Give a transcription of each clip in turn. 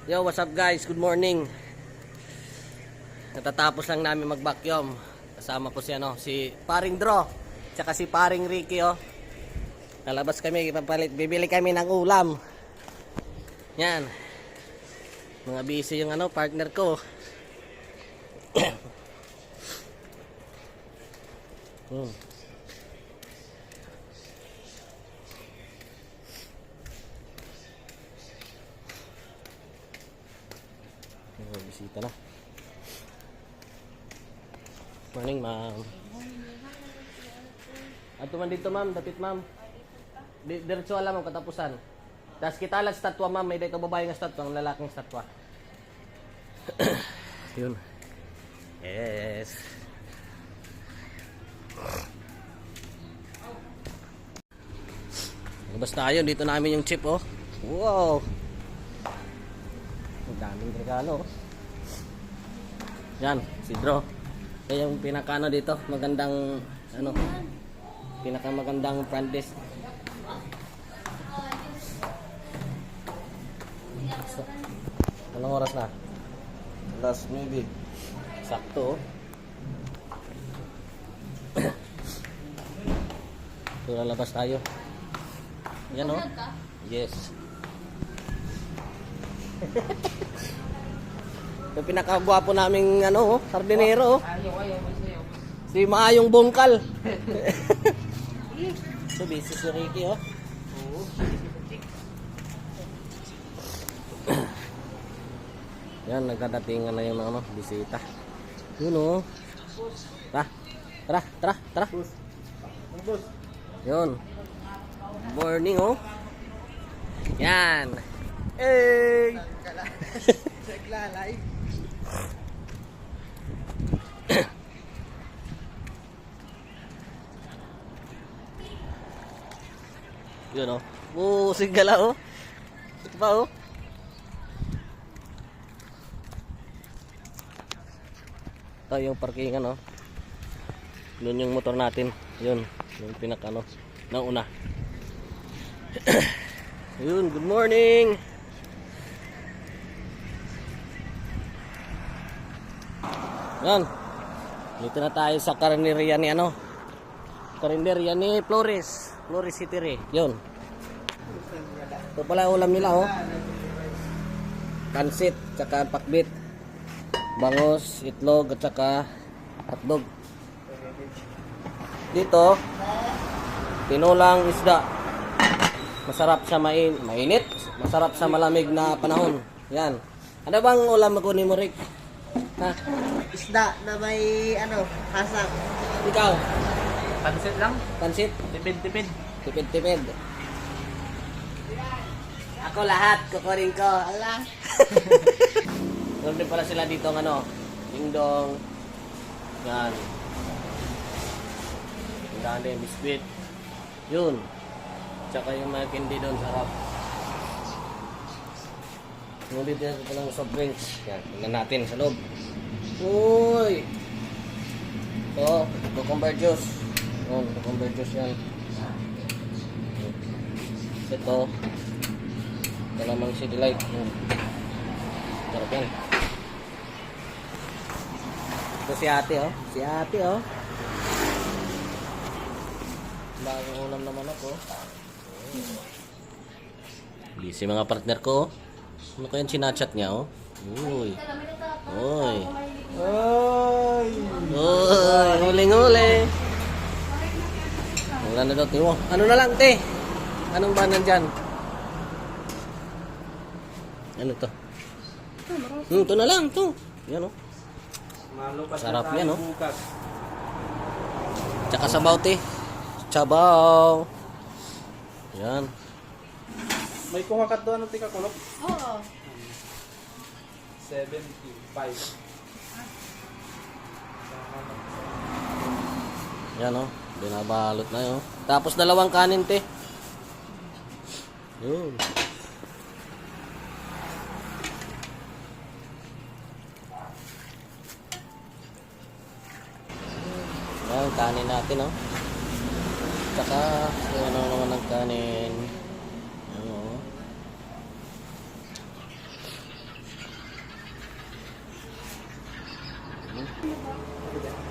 Yo, what's up guys? Good morning. Natatapos lang namin mag-vacuum. Kasama po si Paring Dro, tsaka si Paring Ricky oh. Lalabas kami, bibili kami ng ulam. Yan. Mga busy yung partner ko. Bisita na. Morning, ma'am. Ato man dito, ma'am. Dapit, ma'am. Diretso alam ang katapusan. Das kita lang statwa, ma'am. May dito babae ng statwa, ang lalaking statwa. Yun. Yes. Labas tayo. Dito namin yung chip, oh. Wow. Ang daming regalo. Yan, si Dro. Kaya yung pinakano dito, magandang pinakamagandang front desk. So, anong oras na? Last maybe. Sakto. So, lalabas tayo. Yan oh. Yes. Yung pinakagwapo naming sardinero. Si Maayong Bongkal. So busy si Ricky oh. Yan, nagdadatingan na yung mga bisita. Yun oh. Tara. Yun. Morning oh. Yan. Hey. Naglalay. Yun oh. Sigala oh. Ito pa oh. Ito yung parkingan oh. Doon yung motor natin. Yun. Yung nauna. Yun, good morning. Yan. Dito na tayo sa karinderya ni karinderya ni Flores City. Yun. Ito pala ulam nila oh. Pansit, tsaka pakbit, bangos, itlog, at tsaka hotdog. Dito tinulang isda. Masarap sa mainit, masarap sa malamig na panahon. Yan. Ano bang ulam ko ni Rick? Ha? Isda na may hasang. Ikaw? Pansit lang? Pansit? Tipid-tipid. Tipid-tipid. Ako lahat, kukurin ko. Allah. Meron din pala sila dito dingdong. Yan. Ang dami, biskuit. Yun. Tsaka yung mga candy doon, sarap. Ngunit din ito lang soft drinks. Yan, tingnan natin sa loob. Uy! Ito, cucumber juice. Yun, cucumber juice yan. Ito namang si Delight. Sarap yan. Ito si ate oh. Bagong ulam naman ako. Busy mga partner ko. Ano kaya yung sinachat niya oh? Uy. Huling-huli. Wala na daw, tiwo. Ano na lang, te? Anong ba nandyan? Ano to? Ito na lang, to. Yan oh. Sarap yan oh. Tsaka sabaw, te. Sabaw. Yan. May kumakat doon ng tikakulok? Oo. 75. Yan oh. Binabalot na yun. Tapos dalawang kanin, te. Yun. Yan, kanin natin oh. Tsaka, ano naman ang kanin. Ano.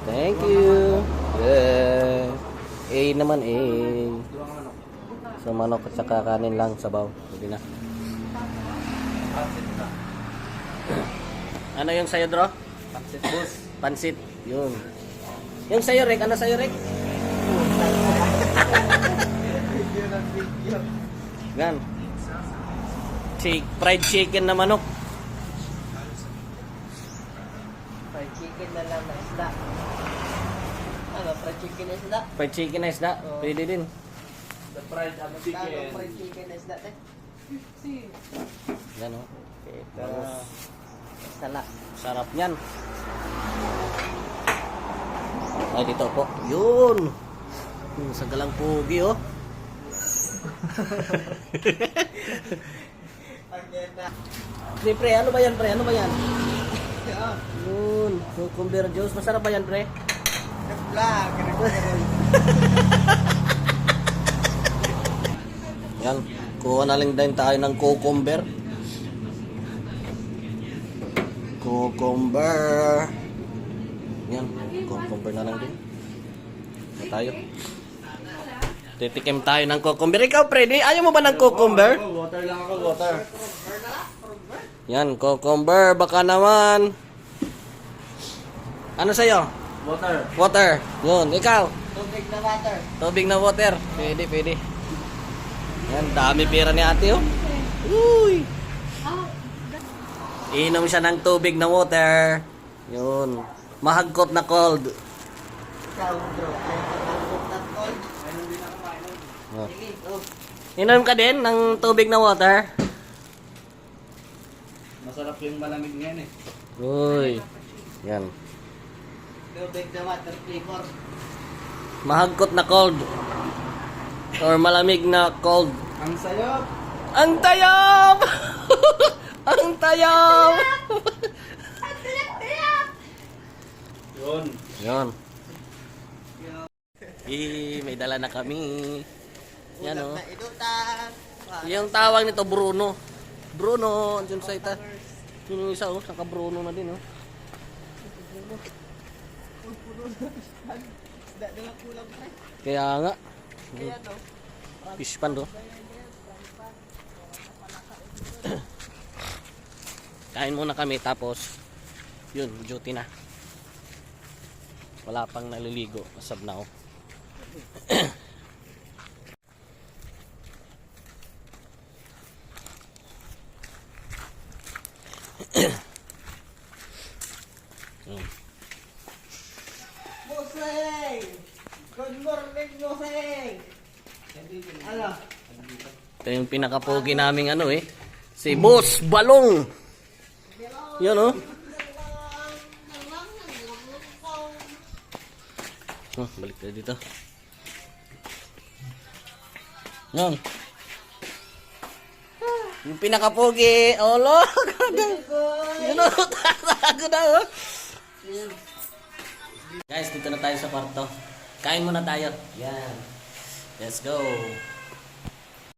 Thank you. Yeah. A naman, A. So, manok at saka kanin lang, sabaw. Pwede na. Ano yung sa'yo, Dro? Pansit boss. Pansit. Yun. Yung sa'yo, Rick. Ano sa'yo, Rick? Gan. Fried chicken na manok. Fried chicken na lang na isda. Ano, fried chicken na isda? Fried chicken na isda. Pwede din. The fried chicken. Ano, fried chicken na isda, te? Yan, oh. Okay. Sala. Sarap niyan. Ay, dito po. Yun. Sa galang pugi, oh. Pre, pre, ano ba yan, pre? Ano ba yan? Yun. Cucumber juice. Masarap ba yan, pre? Vlog. Yan. Kuha na lang din tayo ng cucumber. Cucumber. Yan. Cucumber na lang din. Ito tayo. Titikim tayo ng cucumber. Ikaw, Freddy, ayaw mo ba ng cucumber? Water lang ako, water. Yan, cucumber. Baka naman. Ano sa'yo? Water. Water. Yun, ikaw. Tubig na water. Tubig na water. Pwede, pwede. Yan, dami pera ni ate, oh. Uy. Inom siya ng tubig na water. Yun. Mahagkot na cold. Ikaw, bro. Ang tatol. Oh. Sige, oh. Inom ka din ng tubig na water? Masarap yung malamig ngayon eh. Uy. Yan. Tubig na water flavor. Mahagkot na cold. Or malamig na cold. Ang sayop. Ang tayab! Ang tayab! Yun. Yan. May dala na kami. Yan, oh. Na inutan. Yung tawag nito, Bruno. Bruno, dyan sa ita. Yun yung isa, oh. Saka Bruno na din, oh. Isda na lang kulang, pre. Kaya nga. Kaya, no? Fish pan, do. Kain muna kami, tapos yun, duty na. Wala pang naliligo. Asab na, oh. Moseng! Good morning, Moseng! Ano? Ito yung pinakapogi naming ano, eh. Si Boss Balong. Yun, oh. Oh, balik tayo dito. Yan. Yung pinakapogi. Olo. Yun, oh. Tatago na, oh. Guys, dito na tayo sa kwarto. Kain muna tayo. Yan. Let's go.